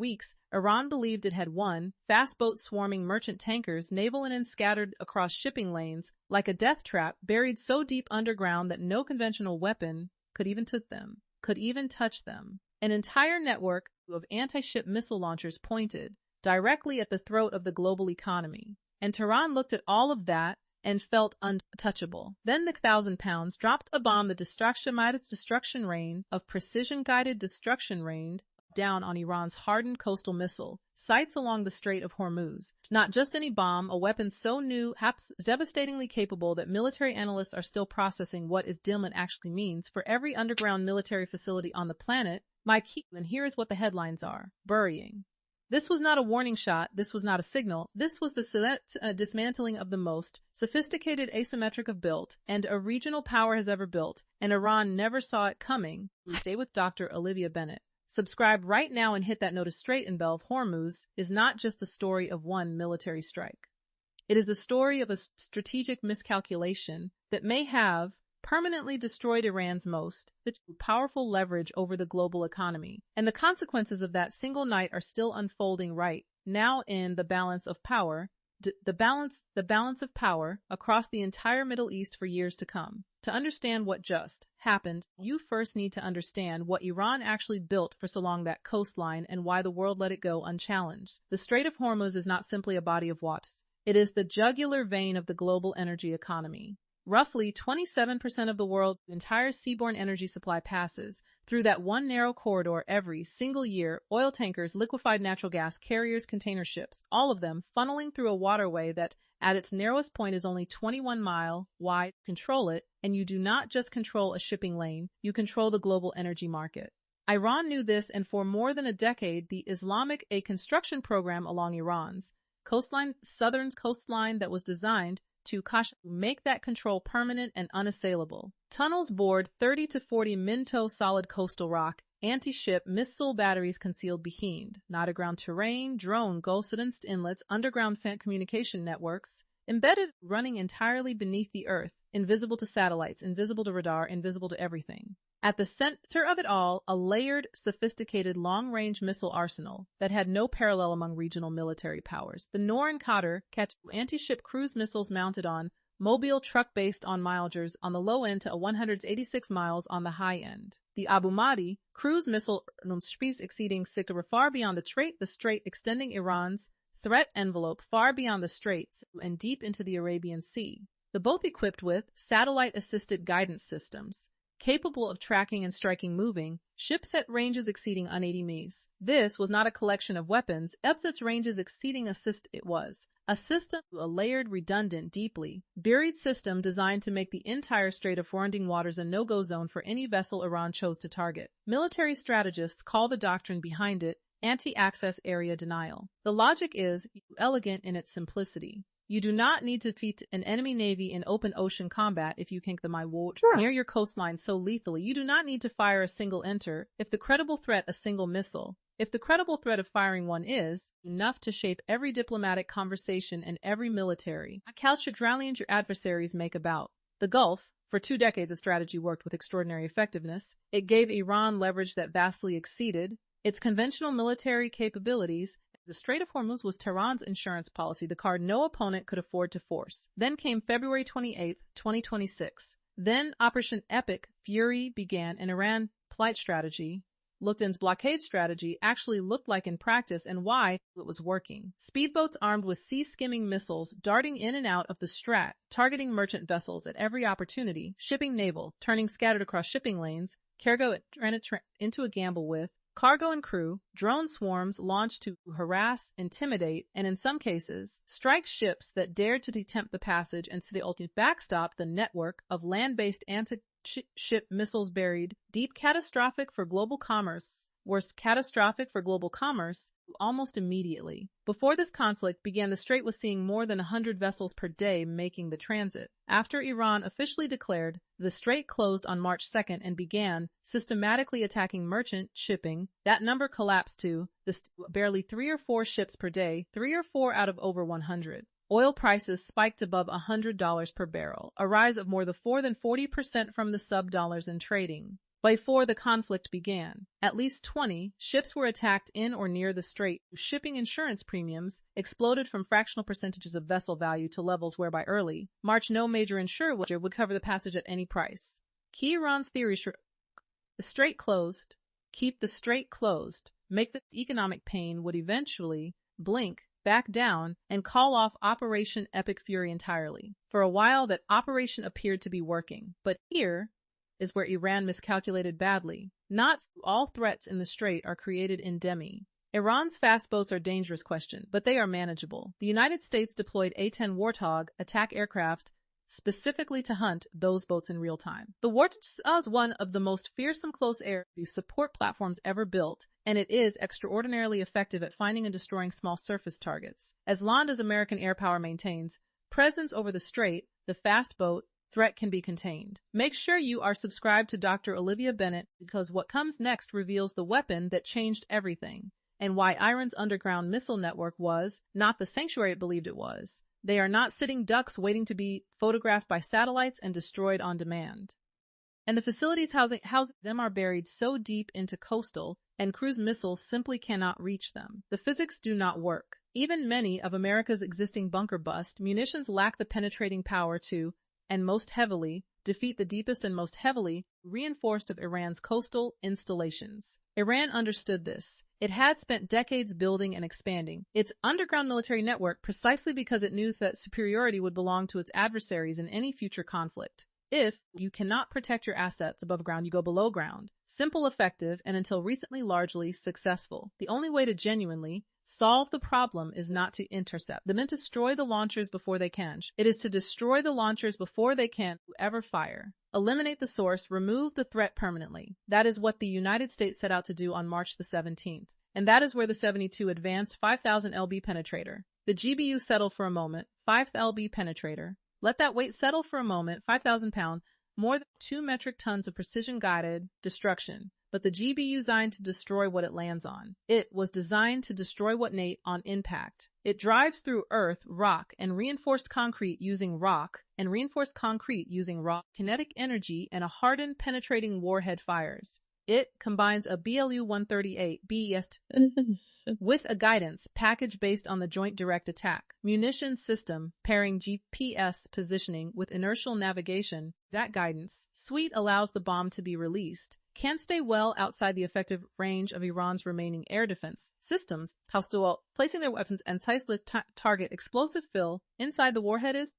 weeks, Iran believed it had won, fast boats swarming merchant tankers, naval and scattered across shipping lanes, like a death trap, buried so deep underground that no conventional weapon could even touch them. An entire network of anti-ship missile launchers pointed directly at the throat of the global economy. And Tehran looked at all of that and felt untouchable. Then the 1,000 pounds dropped a bomb, the destruction rain of precision-guided destruction rained down on Iran's hardened coastal missile sites along the Strait of Hormuz. Not just any bomb, a weapon so new, devastatingly capable that military analysts are still processing what its development actually means for every underground military facility on the planet. And here is what the headlines are. Burying. This was not a warning shot, this was not a signal, this was the dismantling of the most sophisticated asymmetric of built and a regional power has ever built, and Iran never saw it coming. Stay with Dr. Olivia Bennett. Subscribe right now and hit that notice. Strait of Hormuz is not just the story of one military strike. It is the story of a strategic miscalculation that may have permanently destroyed Iran's most powerful leverage over the global economy. And the consequences of that single night are still unfolding right now in the balance of power, of power across the entire Middle East for years to come. To understand what just happened, you first need to understand what Iran actually built for so long, that coastline, and why the world let it go unchallenged. The Strait of Hormuz is not simply a body of water. It is the jugular vein of the global energy economy. Roughly 27% of the world's entire seaborne energy supply passes through that one narrow corridor every single year. Oil tankers, liquefied natural gas carriers, container ships, all of them funneling through a waterway that at its narrowest point is only 21 miles wide. Control it, and you do not just control a shipping lane, you control the global energy market. Iran knew this, and for more than a decade, the Islamic a construction program along Iran's southern coastline that was designed to make that control permanent and unassailable. Tunnels bored 30 to 40 minto solid coastal rock, anti-ship missile batteries concealed behind, not a ground terrain, drone ghost inlets, underground communication networks, embedded running entirely beneath the earth, invisible to satellites, invisible to radar, invisible to everything. At the center of it all, a layered, sophisticated long-range missile arsenal that had no parallel among regional military powers. The Noor and Qadr catch anti-ship cruise missiles mounted on mobile truck-based on milagers on the low end to 186 miles on the high end. The Abu Mahdi cruise missile exceeding Sikra far beyond the strait, extending Iran's threat envelope far beyond the straits and deep into the Arabian Sea. The both equipped with satellite-assisted guidance systems, capable of tracking and striking moving ships at ranges exceeding 180 miles. This was not a collection of weapons, its ranges exceeding it was a system, a layered, redundant, deeply buried system designed to make the entire Strait of surrounding waters a no-go zone for any vessel Iran chose to target. Military strategists call the doctrine behind it anti-access area denial. The logic is elegant in its simplicity. You do not need to defeat an enemy navy in open ocean combat if you can't near your coastline so lethally. You do not need to fire a single enter if the credible threat a single missile. If the credible threat of firing one is enough to shape every diplomatic conversation and every military calculation your adversaries make about the Gulf. For 2 decades, a strategy worked with extraordinary effectiveness. It gave Iran leverage that vastly exceeded its conventional military capabilities. The Strait of Hormuz was Tehran's insurance policy, the card no opponent could afford to force. Then came February 28, 2026. Then Operation Epic Fury began, and Iran's plight strategy, Luktan's blockade strategy, actually looked like in practice, and why it was working. Speedboats armed with sea-skimming missiles darting in and out of the strait, targeting merchant vessels at every opportunity, shipping naval, turning scattered across shipping lanes, cargo into a gamble with, cargo and crew, drone swarms launched to harass, intimidate, and in some cases, strike ships that dared to attempt the passage, and to the ultimate backstop the network of land-based anti-ship missiles buried deep. Catastrophic for global commerce. Worst, catastrophic for global commerce. Almost immediately before this conflict began, the strait was seeing more than 100 vessels per day making the transit. After Iran officially declared the strait closed on March 2nd and began systematically attacking merchant shipping, that number collapsed to barely 3 or 4 ships per day, 3 or 4 out of over 100. Oil prices spiked above $100 per barrel, a rise of more than 40% from the sub-dollars in trading. Before the conflict began, at least 20 ships were attacked in or near the strait. Shipping insurance premiums exploded from fractional percentages of vessel value to levels whereby early March no major insurer would cover the passage at any price. Key Iran's theory: the strait closed, keep the strait closed, make the economic pain would eventually blink back down and call off Operation Epic Fury entirely. For a while that operation appeared to be working, but here is where Iran miscalculated badly. Not all threats in the strait are created in demi. Iran's fast boats are a dangerous question, but they are manageable. The United States deployed A-10 Warthog attack aircraft specifically to hunt those boats in real time. The Warthog is one of the most fearsome close air support platforms ever built, and it is extraordinarily effective at finding and destroying small surface targets. As long as American air power maintains presence over the strait, the fast boat threat can be contained. Make sure you are subscribed to Dr. Olivia Bennett, because what comes next reveals the weapon that changed everything, and why Iran's underground missile network was not the sanctuary it believed it was. They are not sitting ducks waiting to be photographed by satellites and destroyed on demand. And the facilities housing them are buried so deep into coastal and cruise missiles simply cannot reach them. The physics do not work. Even many of America's existing bunker bust munitions lack the penetrating power to, and most heavily, defeat the deepest and most heavily reinforced of Iran's coastal installations. Iran understood this. It had spent decades building and expanding its underground military network precisely because it knew that superiority would belong to its adversaries in any future conflict. If you cannot protect your assets above ground, you go below ground. Simple, effective, and until recently largely successful. The only way to genuinely solve the problem is not to intercept them and destroy the launchers before they can. It is to destroy the launchers before they can ever fire. Eliminate the source, remove the threat permanently. That is what the United States set out to do on March the 17th. And that is where the 72 Advanced 5000 lb Penetrator. The GBU settle for a moment, 5,000 lb Penetrator. Let that weight settle for a moment, 5,000 pounds, more than 2 metric tons of precision-guided destruction. But the GBU designed to destroy what it lands on. It was designed to destroy what Nate on impact. It drives through earth, rock, and reinforced concrete using kinetic energy and a hardened penetrating warhead fires. It combines a BLU-138 BES with a guidance package based on the Joint Direct Attack munition system, pairing GPS positioning with inertial navigation. That guidance suite allows the bomb to be released, can stay well outside the effective range of Iran's remaining air defense systems, while placing their weapons and target explosive fill inside the warhead is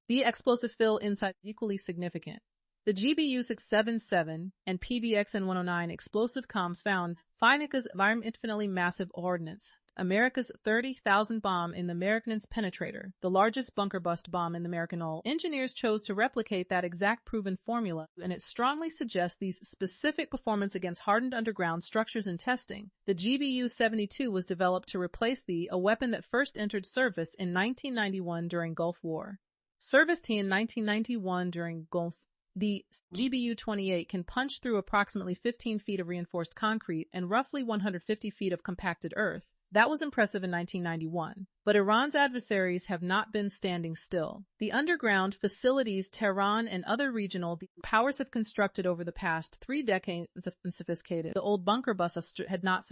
the explosive fill inside equally significant. The GBU-677 and PBXN-109 explosive comms found Finika's infinitely massive ordnance, America's 30,000 bomb in the American's Penetrator, the largest bunker bust bomb in the American hull. Engineers chose to replicate that exact proven formula, and it strongly suggests these specific performance against hardened underground structures in testing. The GBU-72 was developed to replace a weapon that first entered service in 1991 during Gulf War. Serviced in 1991 during Gulf. The GBU-28 can punch through approximately 15 feet of reinforced concrete and roughly 150 feet of compacted earth. That was impressive in 1991. But Iran's adversaries have not been standing still. The underground facilities Tehran and other regional powers have constructed over the past 3 decades have been sophisticated. The old bunker buster had not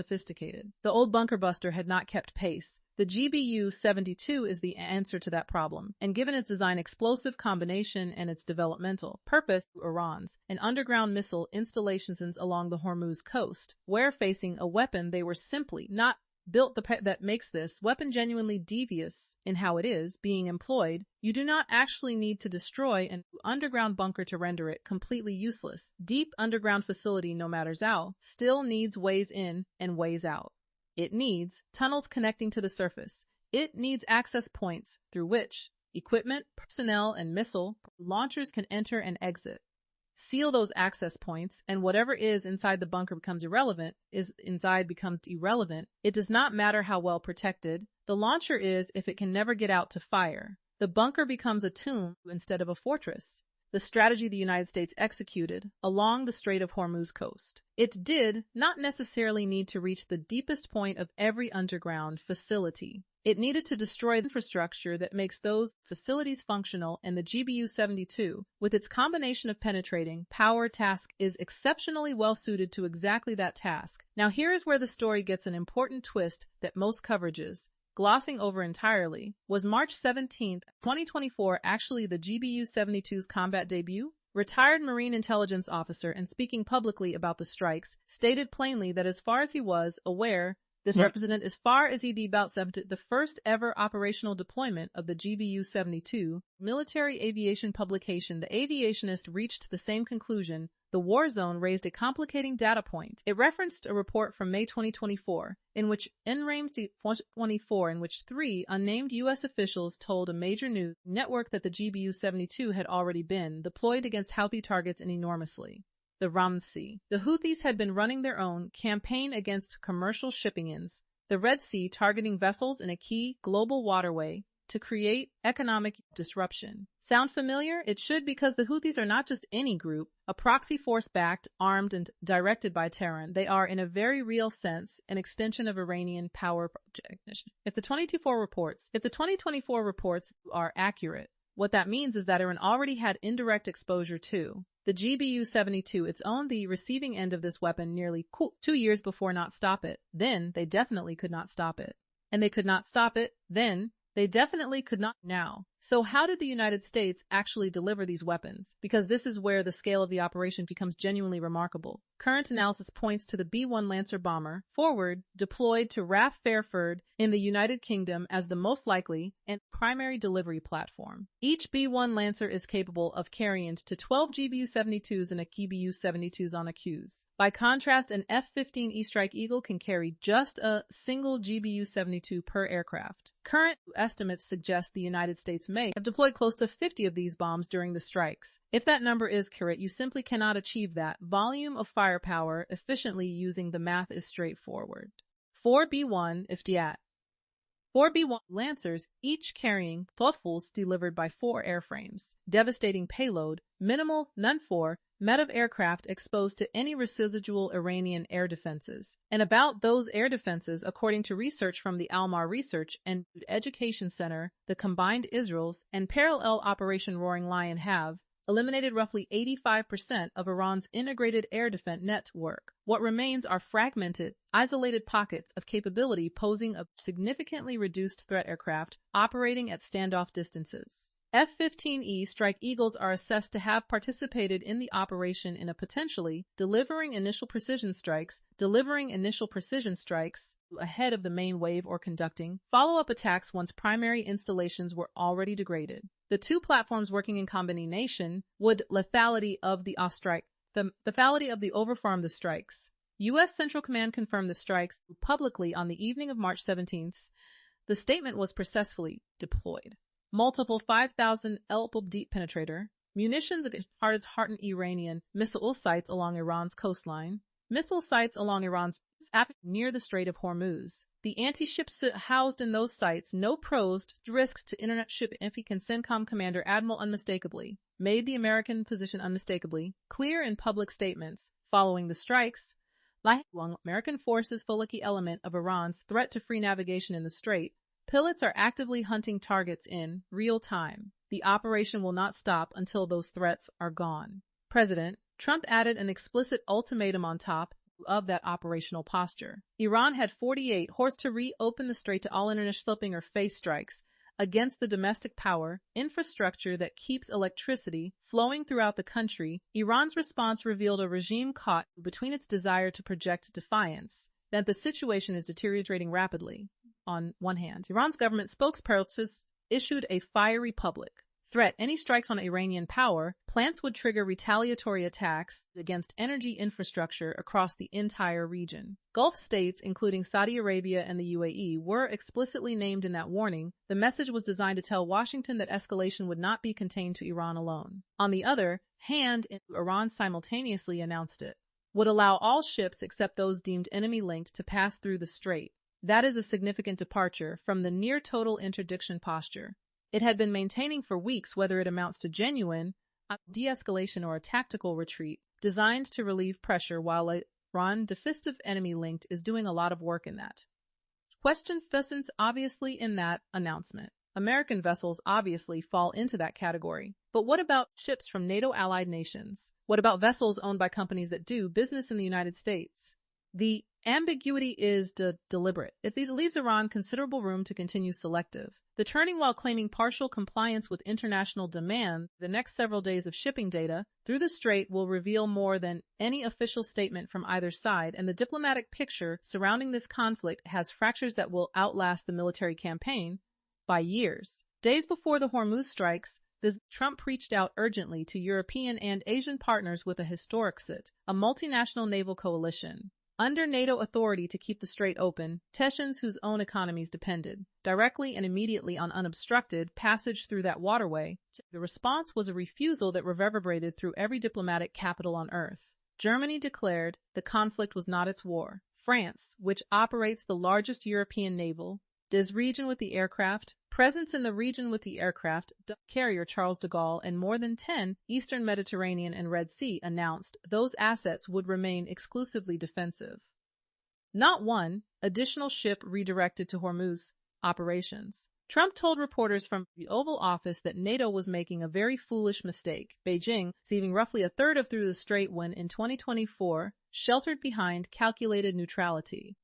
kept pace. The GBU-72 is the answer to that problem, and given its design explosive combination and its developmental purpose, Iran's and underground missile installations along the Hormuz coast, where facing a weapon they were simply not built that makes this weapon genuinely devious in how it is being employed. You do not actually need to destroy an underground bunker to render it completely useless. Deep underground facility, no matter how, still needs ways in and ways out. It needs tunnels connecting to the surface. It needs access points through which equipment, personnel, and missile launchers can enter and exit. Seal those access points, and whatever is inside the bunker becomes irrelevant. It does not matter how well protected the launcher is if it can never get out to fire. The bunker becomes a tomb instead of a fortress. The strategy the United States executed along the Strait of Hormuz coast. It did not necessarily need to reach the deepest point of every underground facility. It needed to destroy the infrastructure that makes those facilities functional, and the GBU-72, with its combination of penetrating power task, is exceptionally well suited to exactly that task. Now here is where the story gets an important twist that most coverages, glossing over entirely. Was March 17, 2024 actually the GBU-72's combat debut? Retired Marine intelligence officer and speaking publicly about the strikes, stated plainly that as far as he was aware, this represented as far as he about the first ever operational deployment of the GBU-72. Military aviation publication The Aviationist reached the same conclusion. The war zone raised a complicating data point. It referenced a report from May 2024, in which three unnamed U.S. officials told a major news network that the GBU-72 had already been deployed against Houthi targets enormously. The Ram Sea. The Houthis had been running their own campaign against commercial shipping ins the Red Sea, targeting vessels in a key global waterway to create economic disruption. Sound familiar? It should, because the Houthis are not just any group, a proxy force backed, armed, and directed by Tehran. They are, in a very real sense, an extension of Iranian power project. If the 2024 reports are accurate, what that means is that Iran already had indirect exposure to the GBU-72, its own, the receiving end of this weapon nearly 2 years before. Not stop it. Then they definitely could not stop it. And they could not stop it then. They definitely could not now. So how did the United States actually deliver these weapons? Because this is where the scale of the operation becomes genuinely remarkable. Current analysis points to the B-1 Lancer bomber, forward, deployed to RAF Fairford in the United Kingdom as the most likely and primary delivery platform. Each B-1 Lancer is capable of carrying to 12 GBU-72s and a GBU-72s on a cruise. By contrast, an F-15E Strike Eagle can carry just a single GBU-72 per aircraft. Current estimates suggest the United States may have deployed close to 50 of these bombs during the strikes. If that number is correct, you simply cannot achieve that volume of firepower efficiently using the math is straightforward. 4 B-1 Iftiat. 4 B-1 Lancers, each carrying thoughtfuls delivered by 4 airframes. Devastating payload, minimal, none-for, METAV aircraft exposed to any residual Iranian air defenses. And about those air defenses, according to research from the Almar Research and Education Center, the combined Israel's and parallel Operation Roaring Lion have eliminated roughly 85% of Iran's integrated air defense network. What remains are fragmented, isolated pockets of capability, posing a significantly reduced threat aircraft operating at standoff distances. F-15E Strike Eagles are assessed to have participated in the operation in a potentially delivering initial precision strikes ahead of the main wave or conducting follow-up attacks once primary installations were already degraded. The two platforms working in combination would lethality of the overfarm the strikes. U.S. Central Command confirmed the strikes publicly on the evening of March 17th. The statement was successfully deployed. Multiple 5,000 LP deep penetrator, munitions against hardened Iranian missile sites along Iran's coastline, missile sites along Iran's near the Strait of Hormuz. The anti-ships housed in those sites no posed risks to internet ship and CENTCOM Commander Admiral unmistakably made the American position unmistakably clear in public statements following the strikes. Like American forces full key element of Iran's threat to free navigation in the strait, pilots are actively hunting targets in real time. The operation will not stop until those threats are gone. President Trump added an explicit ultimatum on top of that operational posture. Iran had 48 hours to reopen the strait to all international shipping or face strikes against the domestic power infrastructure that keeps electricity flowing throughout the country. Iran's response revealed a regime caught between its desire to project defiance that the situation is deteriorating rapidly. On one hand, Iran's government spokesperson issued a fiery public threat. Any strikes on Iranian power plants would trigger retaliatory attacks against energy infrastructure across the entire region. Gulf states, including Saudi Arabia and the UAE, were explicitly named in that warning. The message was designed to tell Washington that escalation would not be contained to Iran alone. On the other hand, Iran simultaneously announced it would allow all ships except those deemed enemy-linked to pass through the strait. That is a significant departure from the near-total interdiction posture it had been maintaining for weeks, whether it amounts to genuine de-escalation or a tactical retreat designed to relieve pressure, while Iran, defensive enemy-linked, is doing a lot of work in that. Question fastens obviously in that announcement. American vessels obviously fall into that category. But what about ships from NATO allied nations? What about vessels owned by companies that do business in the United States? The ambiguity is deliberate. It leaves Iran considerable room to continue selective. The turning while claiming partial compliance with international demands, the next several days of shipping data through the strait will reveal more than any official statement from either side, and the diplomatic picture surrounding this conflict has fractures that will outlast the military campaign by years. Days before the Hormuz strikes, Trump reached out urgently to European and Asian partners with a historic SIT, a multinational naval coalition under NATO authority to keep the strait open, nations whose own economies depended directly and immediately on unobstructed passage through that waterway. The response was a refusal that reverberated through every diplomatic capital on earth. Germany declared the conflict was not its war. France, which operates the largest European naval, region with the aircraft, presence in the region with the aircraft, carrier Charles de Gaulle, and more than 10 Eastern Mediterranean and Red Sea announced those assets would remain exclusively defensive. Not one additional ship redirected to Hormuz operations. Trump told reporters from the Oval Office that NATO was making a very foolish mistake. Beijing, receiving roughly a third of through the strait when in 2024 sheltered behind calculated neutrality.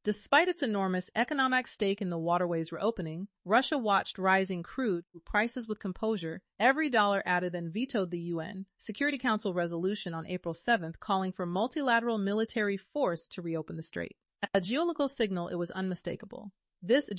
Despite its enormous economic stake in the waterway's reopening, Russia watched rising crude prices with composure. Every dollar added then vetoed the UN Security Council resolution on April 7th calling for multilateral military force to reopen the strait. A geopolitical signal, it was unmistakable. This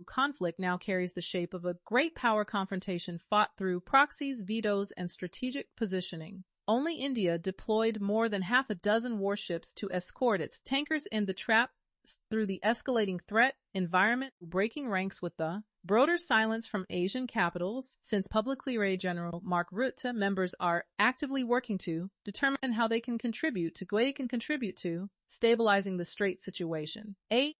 conflict now carries the shape of a great power confrontation fought through proxies, vetoes, and strategic positioning. Only India deployed more than half a dozen warships to escort its tankers in the trap through the escalating threat environment, breaking ranks with the broader silence from Asian capitals. Since publicly General Mark Rutte, members are actively working to determine how they can contribute to stabilizing the strait situation. A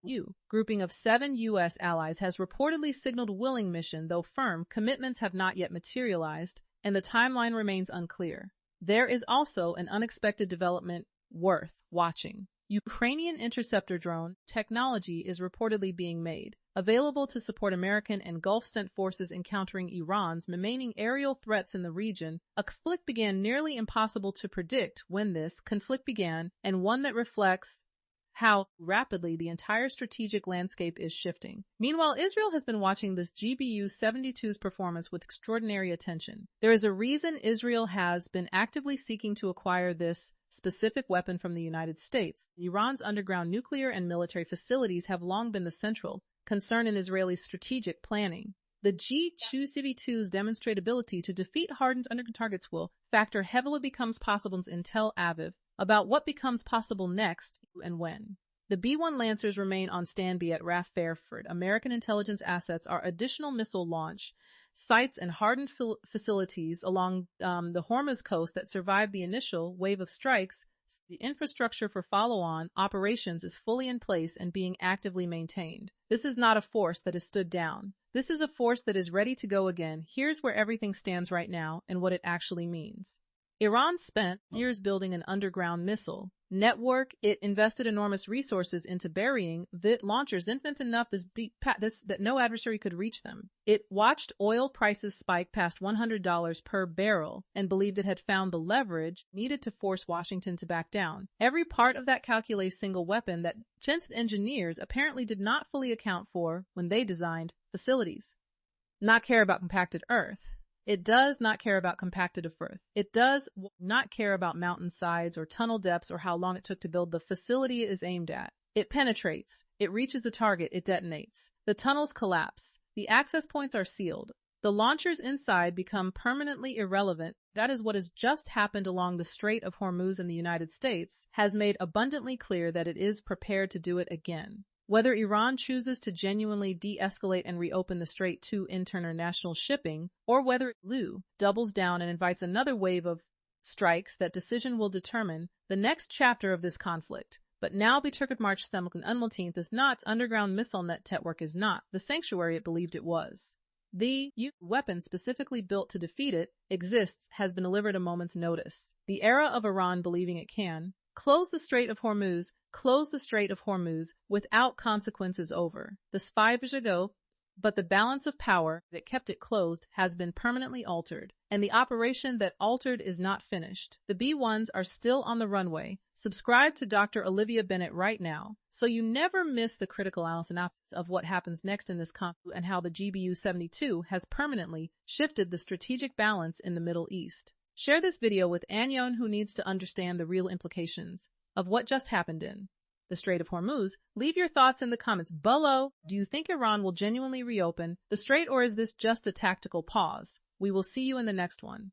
grouping of 7 U.S. allies has reportedly signaled willing mission, though firm commitments have not yet materialized, and the timeline remains unclear. There is also an unexpected development worth watching. Ukrainian interceptor drone technology is reportedly being made available to support American and Gulf-sent forces encountering Iran's remaining aerial threats in the region. A conflict began nearly impossible to predict when this conflict began, and one that reflects how rapidly the entire strategic landscape is shifting. Meanwhile, Israel has been watching this GBU-72's performance with extraordinary attention. There is a reason Israel has been actively seeking to acquire this specific weapon from the United States. Iran's underground nuclear and military facilities have long been the central concern in Israeli strategic planning. The GBU-72's demonstrability to defeat hardened underground targets will factor heavily becomes possible in Tel Aviv about what becomes possible next and when. The B-1 Lancers remain on standby at RAF Fairford. American intelligence assets are additional missile launch sites and hardened facilities along the Hormuz coast that survived the initial wave of strikes. The infrastructure for follow-on operations is fully in place and being actively maintained. This is not a force that has stood down. This is a force that is ready to go again. Here's where everything stands right now and what it actually means. Iran spent years building an underground missile network. It invested enormous resources into burying the launchers infant enough that no adversary could reach them. It watched oil prices spike past $100 per barrel and believed it had found the leverage needed to force Washington to back down. Every part of that calculates single weapon that Chinese engineers apparently did not fully account for when they designed facilities. Not care about compacted earth. It does not care about compacted earth. It does not care about mountain sides or tunnel depths or how long it took to build the facility it is aimed at. It penetrates. It reaches the target. It detonates. The tunnels collapse. The access points are sealed. The launchers inside become permanently irrelevant. That is what has just happened along the Strait of Hormuz in the United States has made abundantly clear that it is prepared to do it again. Whether Iran chooses to genuinely de-escalate and reopen the strait to international shipping, or whether it doubles down and invites another wave of strikes, that decision will determine the next chapter of this conflict. But now Beturkut March 17th is not underground missile network is not the sanctuary it believed it was. The weapon specifically built to defeat it exists, has been delivered a moment's notice. The era of Iran believing it can Close the Strait of Hormuz. Close the Strait of Hormuz without consequences over. This 5 years ago, but the balance of power that kept it closed has been permanently altered, and the operation that altered is not finished. The B-1s are still on the runway. Subscribe to Dr. Olivia Bennett right now, so you never miss the critical analysis of what happens next in this conflict and how the GBU-72 has permanently shifted the strategic balance in the Middle East. Share this video with anyone who needs to understand the real implications of what just happened in the Strait of Hormuz. Leave your thoughts in the comments below. Do you think Iran will genuinely reopen the strait, or is this just a tactical pause? We will see you in the next one.